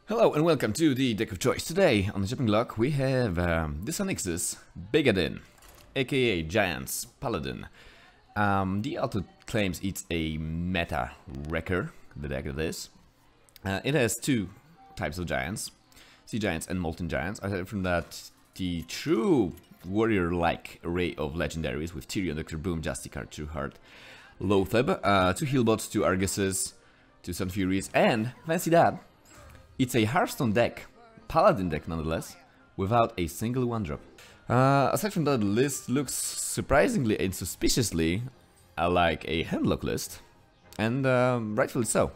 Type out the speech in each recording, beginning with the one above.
Hello and welcome to the deck of choice. Today on the shopping block we have Dysanix's Paladin, aka Giant's Paladin. The author claims it's a meta wrecker, the deck it is. It has two types of giants, sea giants and molten giants. Aside from that, the true warrior-like array of legendaries with Tyrion, Dr. Boom, Justicar, True Heart, Lotheb, two Healbots, two Arguses, two Sun Furies, and fancy that, it's a Hearthstone deck, Paladin deck nonetheless, without a single one-drop. Aside from that, the list looks surprisingly and suspiciously like a handlock list, and rightfully so.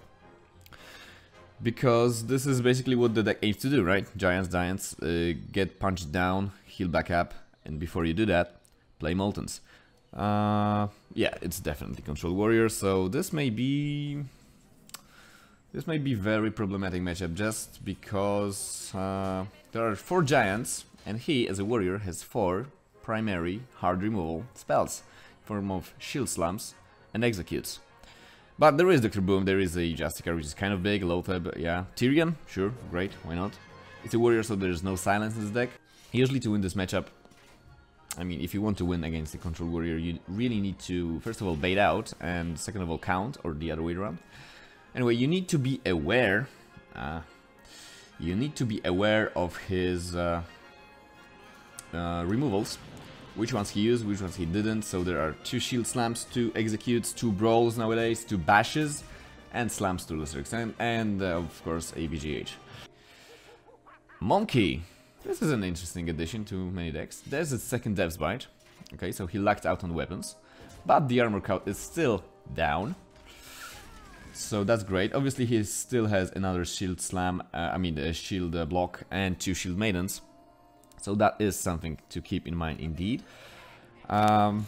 Because this is basically what the deck aims to do, right? Giants, get punched down, heal back up, and before you do that, play Moltens. Yeah, it's definitely Control Warrior, so this may be very problematic matchup just because there are 4 giants and he, as a warrior, has 4 primary hard removal spells in form of shield slams and executes. But there is Dr. Boom, there is a Justicar which is kind of big, Lotheb, yeah, Tyrion, sure, great, why not? It's a warrior, so there's no silence in this deck. Usually to win this matchup, I mean, if you want to win against the Control Warrior, you really need to, first of all, bait out, and second of all, count, or the other way around. Anyway, you need to be aware. Of his removals, which ones he used, which ones he didn't. So there are 2 shield slams, 2 executes, 2 brawls nowadays, 2 bashes, and slams to a lesser extent, and of course a BGH. Monkey. This is an interesting addition to many decks. There's a second Dev's Bite. Okay, so he lacked out on weapons, but the armor count is still down. So that's great. Obviously he still has another shield slam, a shield block and 2 shield maidens. So that is something to keep in mind indeed. I'm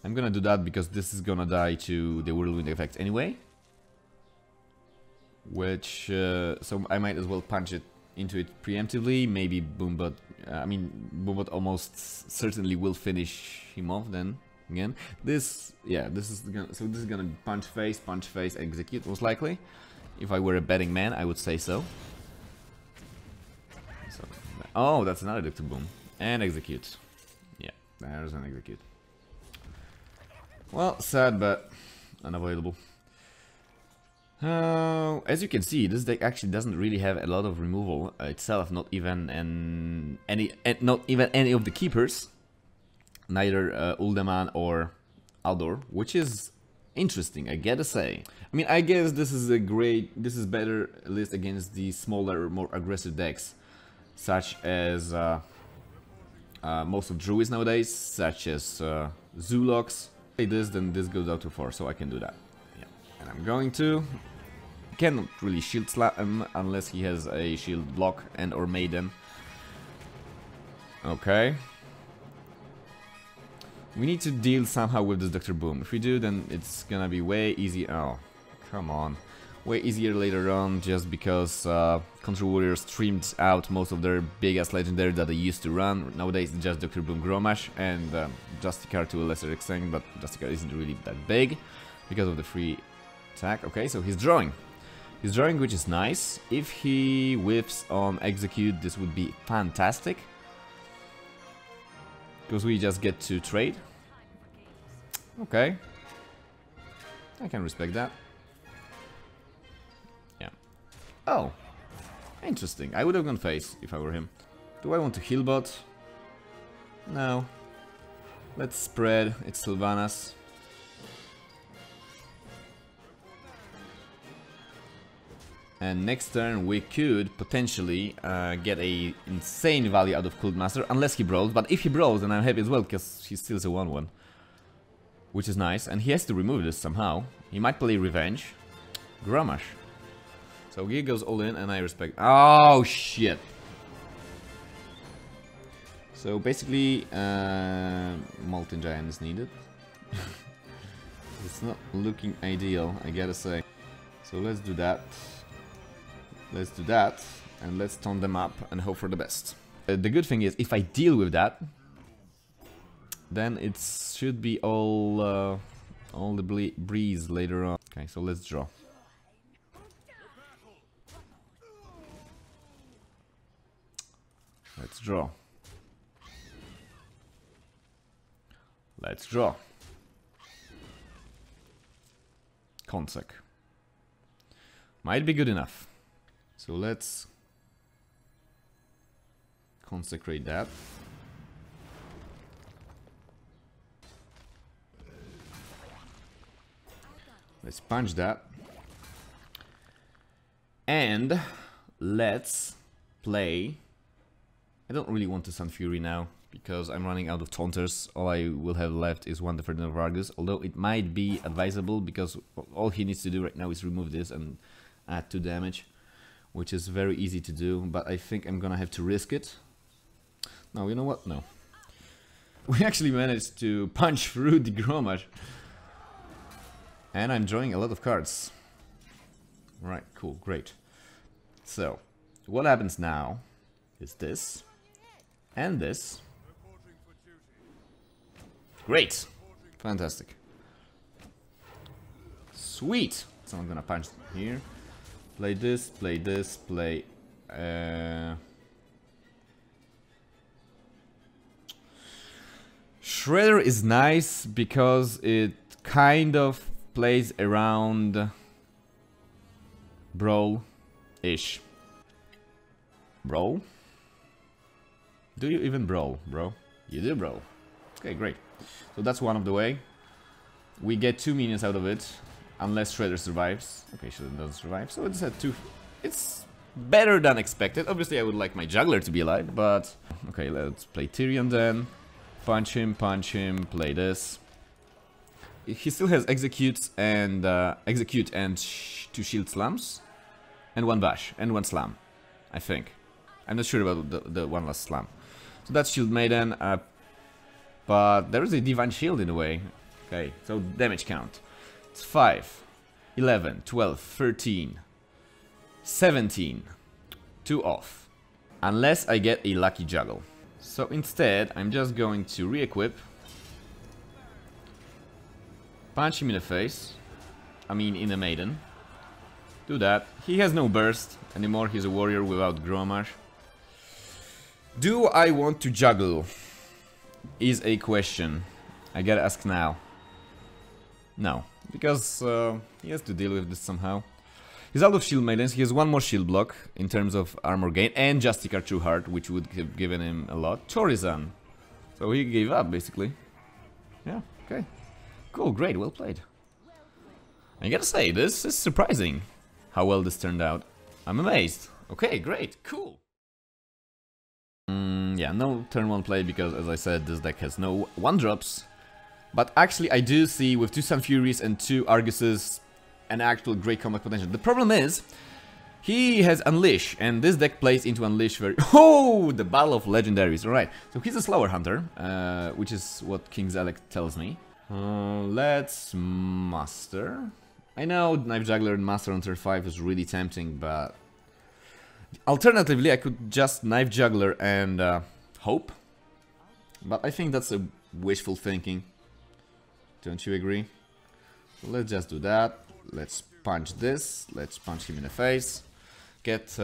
gonna do that because this is gonna die to the whirlwind effect anyway. Which, so I might as well punch it into it preemptively. Maybe Boombot, Boombot almost certainly will finish him off then. Again, this is gonna be punch face, execute most likely. If I were a betting man, I would say so. Oh, that's another Dr. Boom. And execute. Yeah, there's an execute. Well, sad but unavoidable. As you can see, this deck actually doesn't really have a lot of removal itself. Not even any of the keepers. Neither Uldaman or Aldor, which is interesting, I gotta say. I mean, I guess this is better list against the smaller, more aggressive decks, such as most of Druids nowadays, such as Zulux. Then this goes out to 4, so I can do that. Yeah, and I'm going to. Cannot really shield slap him unless he has a shield block and or maiden. Okay. We need to deal somehow with this Dr. Boom. If we do, then it's gonna be way easier. Oh, come on. Way easier later on, just because Control Warriors streamed out most of their big-ass legendary that they used to run. Nowadays, it's just Dr. Boom, Gromash, and Justicar to a lesser extent, but Justicar isn't really that big because of the free attack. Okay, so he's drawing. He's drawing, which is nice. If he whiffs on execute, this would be fantastic. Because we just get to trade. Okay. I can respect that. Yeah. Oh. Interesting. I would have gone face if I were him. Do I want to heal bot? No. Let's spread. It's Sylvanas. And next turn we could potentially get a insane value out of Cultmaster, unless he brawls. But if he brawls, then I'm happy as well, because he steals a 1/1. Which is nice, and he has to remove this somehow. He might play Revenge. Gromash. So he goes all in, and I respect... Oh, shit! So basically, Molten Giant is needed. It's not looking ideal, I gotta say. So let's do that. Let's do that, and let's tone them up and hope for the best. The good thing is, if I deal with that, then it should be all the breeze later on. Okay, so let's draw. Let's draw. Let's draw. Consec. Might be good enough. So let's consecrate that. Let's punch that. And let's play. I don't really want to Sun Fury now because I'm running out of taunters. All I will have left is one Defender of Argus, although it might be advisable because all he needs to do right now is remove this and add 2 damage, which is very easy to do, but I think I'm gonna have to risk it. No, you know what? No. We actually managed to punch through the Grommash. And I'm drawing a lot of cards. Right, cool, great. So, what happens now is this and this. Great! Fantastic. Sweet! So I'm gonna punch here. Play this, play this, play... Shredder is nice because it kind of plays around Brawl-ish. Brawl? Do you even brawl, bro? You do brawl. Okay, great. So that's one of the way. We get 2 minions out of it, unless Shredder survives. Okay, Shredder doesn't survive, so it's at 2. It's better than expected. Obviously, I would like my juggler to be alive, but... Okay, let's play Tyrion then. Punch him, play this. He still has execute and 2 shield slams. And 1 bash, and 1 slam, I think. I'm not sure about the one last slam. So that's Shield Maiden, but there is a Divine Shield in a way. Okay, so damage count. It's 5, 11, 12, 13, 17. 2 off. Unless I get a lucky juggle. So instead, I'm just going to re-equip. Punch him in the face. I mean, in the Maiden. Do that. He has no burst anymore. He's a warrior without Grommash. Do I want to juggle? Is a question. I gotta ask now. No. Because he has to deal with this somehow. He's out of Shield Maidens. He has 1 more shield block in terms of armor gain. And Justicar True Heart, which would have given him a lot. Chorizan. So he gave up, basically. Yeah, okay. Cool, great, well played. I gotta say, this is surprising. How well this turned out. I'm amazed. Okay, great, cool. Yeah, no turn 1 play because, as I said, this deck has no 1-drops. But actually, I do see with 2 Sun Furies and 2 Arguses an actual great combat potential. The problem is, he has Unleash, and this deck plays into Unleash very... Oh, the Battle of Legendaries, alright. So he's a slower hunter, which is what King Zalek tells me. Let's Master. I know Knife Juggler and Master on turn 5 is really tempting, but... Alternatively, I could just Knife Juggler and hope. But I think that's a wishful thinking. Don't you agree? So let's just do that. Let's punch this. Let's punch him in the face. Get...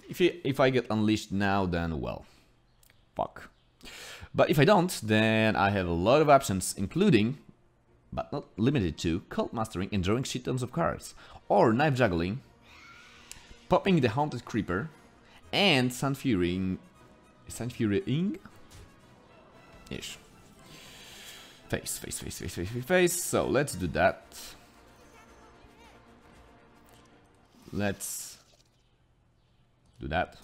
if I get Unleashed now, then well. Fuck. But if I don't, then I have a lot of options, including, but not limited to, Cult Mastering and drawing shit tons of cards. Or Knife Juggling, popping the Haunted Creeper, and Sun Furying... Ish. Face. So, let's do that. Let's do that.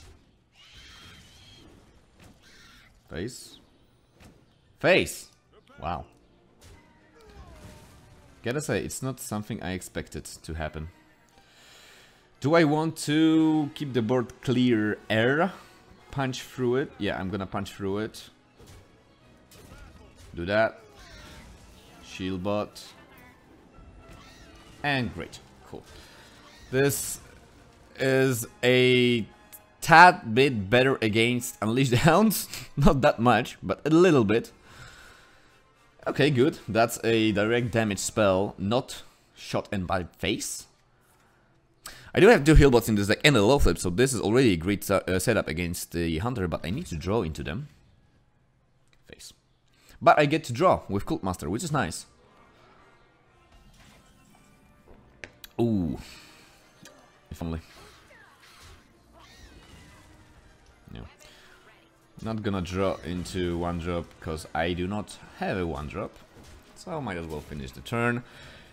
Face! Wow. Gotta say, it's not something I expected to happen. Do I want to keep the board clear air? Punch through it? Yeah, I'm gonna punch through it. Do that. Shield bot. And great. Cool. This is a tad bit better against Unleash the Hounds. Not that much, but a little bit. Okay, good. That's a direct damage spell, not shot and by face. I do have 2 heal bots in this deck and a low flip, so this is already a great setup against the Hunter, but I need to draw into them. Face. But I get to draw with Cultmaster, which is nice. Ooh. If only. No. Not gonna draw into 1-drop, because I do not have a 1-drop. So I might as well finish the turn.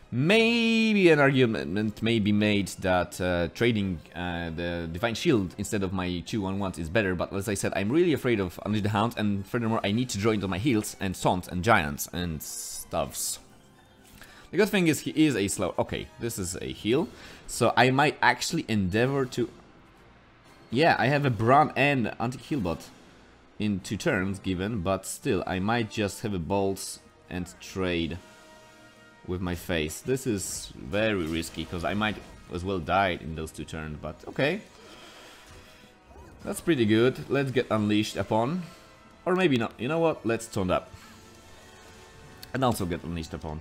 Maybe an argument may be made that trading the Divine Shield instead of my 2/1/1s is better, but as I said, I'm really afraid of Unleash the Hound, and furthermore I need to draw into my heals and Taunts and Giants and stuffs. The good thing is he is a slow... Okay, this is a heal, so I might actually endeavor to... Yeah, I have a Brawn and anti-heal bot in 2 turns given, but still, I might just have a Bolts and trade with my face. This is very risky, because I might as well die in those 2 turns, but okay. That's pretty good. Let's get Unleashed upon. Or maybe not. You know what? Let's Taunt up. And also get Unleashed upon.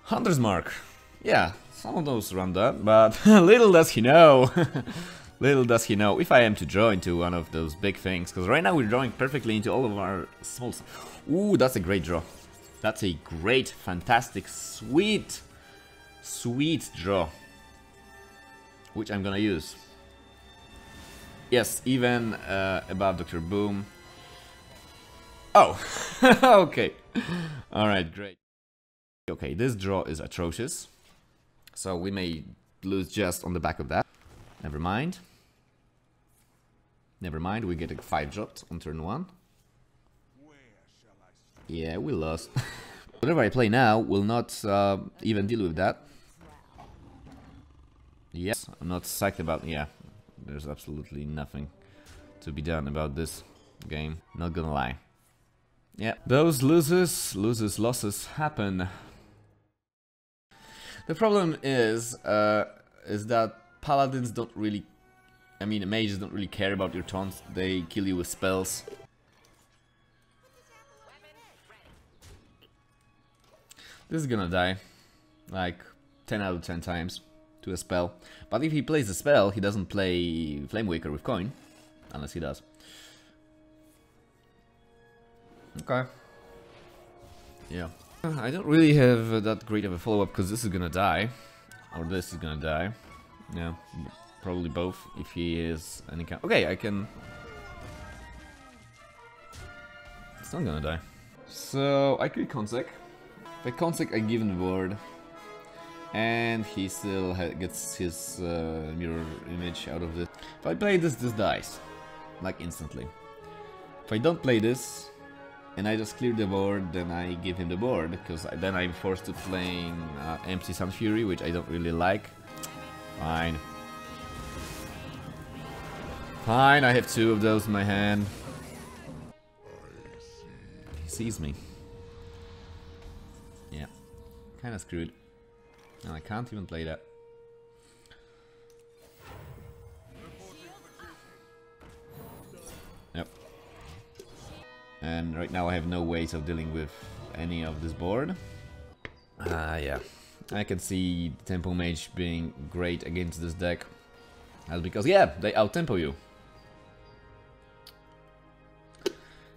Hunter's Mark. Yeah, some of those run that, but little does he know. Little does he know if I am to draw into one of those big things, because right now we're drawing perfectly into all of our small... Ooh, that's a great draw. That's a great, fantastic, sweet draw, which I'm gonna use. Yes, even above Dr. Boom. Oh, okay. Alright, great. Okay, this draw is atrocious, so we may lose just on the back of that. Never mind. Never mind, we get a 5-drop on turn 1. Yeah, we lost. Whatever I play now will not even deal with that. Yes, I'm not psyched about... Yeah, there's absolutely nothing to be done about this game. Not gonna lie. Yeah, those losses happen. The problem is that Paladins don't really... I mean, mages don't really care about your taunts. They kill you with spells. This is gonna die, like 10 out of 10 times to a spell. But if he plays a spell, he doesn't play Flamewaker with coin, unless he does. Okay. Yeah. I don't really have that great of a follow-up, because this is gonna die. Or this is gonna die. Yeah, probably both, if he is any kind... Okay, I can... It's not gonna die. So, I could Consec. If I Consec, I give him the board, and he still gets his mirror image out of it. If I play this, this dies, like instantly. If I don't play this, and I just clear the board, then I give him the board, because then I'm forced to playing Empty Sun Fury, which I don't really like. Fine. Fine, I have 2 of those in my hand. He sees me. Yeah, kinda screwed. And I can't even play that. Yep. And right now I have no ways of dealing with any of this board. Yeah. I can see Tempo Mage being great against this deck. That's because, yeah, they out-tempo you.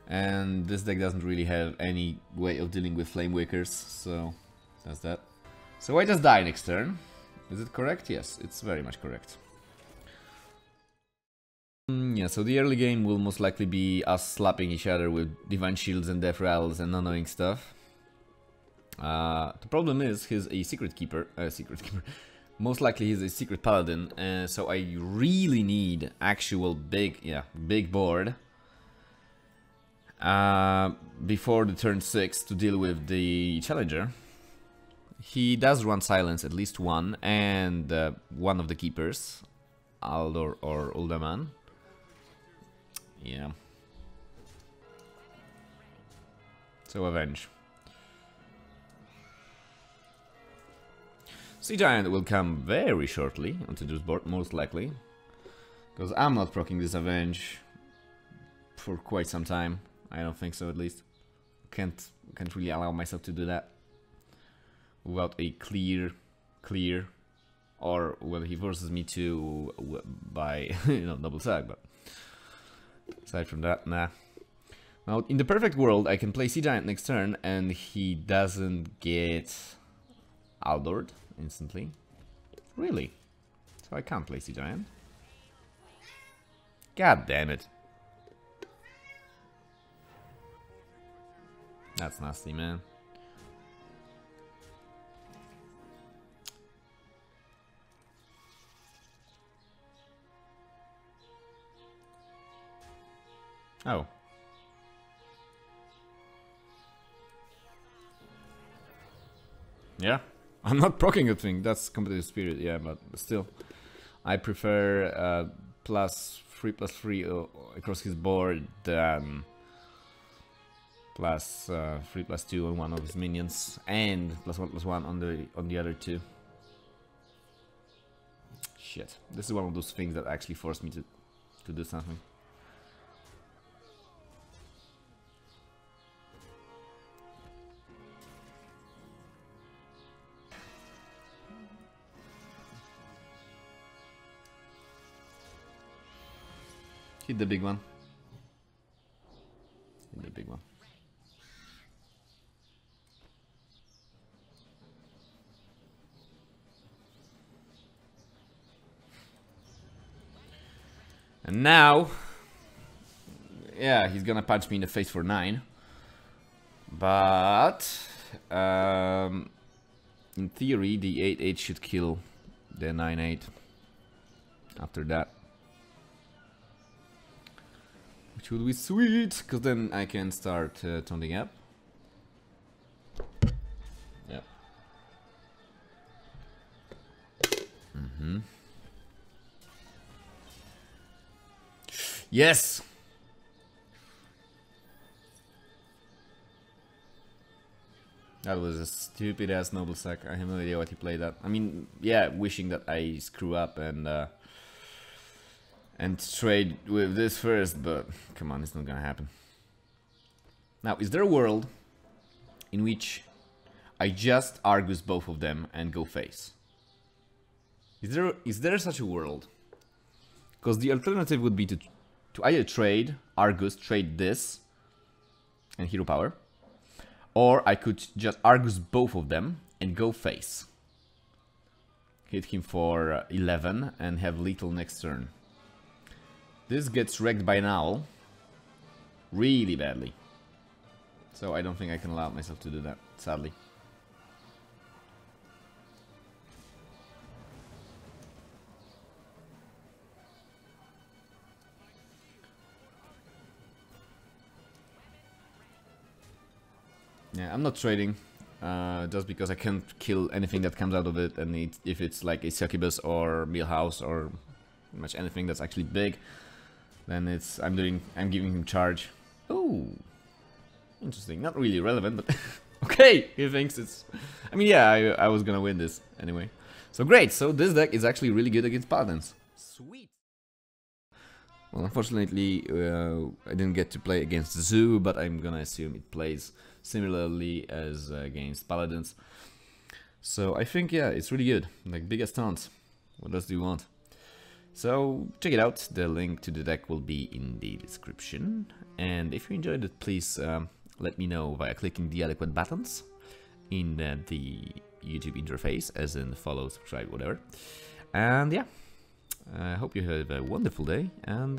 And this deck doesn't really have any way of dealing with Flamewakers, so that's that. So I just die next turn. Is it correct? Yes, it's very much correct. Yeah, so the early game will most likely be us slapping each other with Divine Shields and Death Rattles and annoying stuff. The problem is he's a Secret Keeper. Most likely he's a Secret Paladin, so I really need actual big board. Before the turn 6 to deal with the Challenger. He does run Silence, at least one, and one of the Keepers, Aldor or Uldaman. Yeah. So Avenge. Sea Giant will come very shortly onto this board, most likely. Because I'm not proccing this Avenge for quite some time. I don't think so, at least. Can't really allow myself to do that without a clear or whether he forces me to by double sack. But aside from that, nah. Now, in the perfect world, I can play Sea Giant next turn, and he doesn't get outdoored instantly. Really? So I can't play Sea Giant? God damn it. That's nasty, man. Oh. Yeah. I'm not proccing a thing, that's competitive spirit, yeah, but still. I prefer +3/+3 across his board than +3/+2 on one of his minions, and +1/+1 on the other two. Shit, this is one of those things that actually forced me to do something. Hit the big one. Hit the big one. And now, yeah, he's gonna punch me in the face for 9. But in theory, the 8/8 should kill the 9/8 after that. Which would be sweet, because then I can start taunting up. Yeah. Yes! That was a stupid ass noble sack. I have no idea what he played at. I mean, yeah, wishing that I screw up and trade with this first, but come on, it's not gonna happen. Now, is there a world in which I just Argus both of them and go face? Is there such a world? Because the alternative would be to either trade Argus, trade this, and hero power, or I could just Argus both of them and go face. Hit him for 11 and have lethal next turn. This gets wrecked by an owl really badly. So I don't think I can allow myself to do that, sadly. Yeah, I'm not trading, just because I can't kill anything that comes out of it, and if it's like a succubus or millhouse or pretty much anything that's actually big, then I'm giving him charge. Oh, interesting. Not really relevant, but okay. He thinks it's. I mean, yeah, I was gonna win this anyway. So great. So this deck is actually really good against Paladins. Sweet. Well, unfortunately, I didn't get to play against Zoo, but I'm gonna assume it plays similarly as against Paladins. So I think, yeah, it's really good. Like, biggest taunts. What else do you want? So check it out. The link to the deck will be in the description. And if you enjoyed it, please let me know via clicking the adequate buttons in the YouTube interface, as in follow, subscribe, whatever. And yeah, I hope you have a wonderful day, and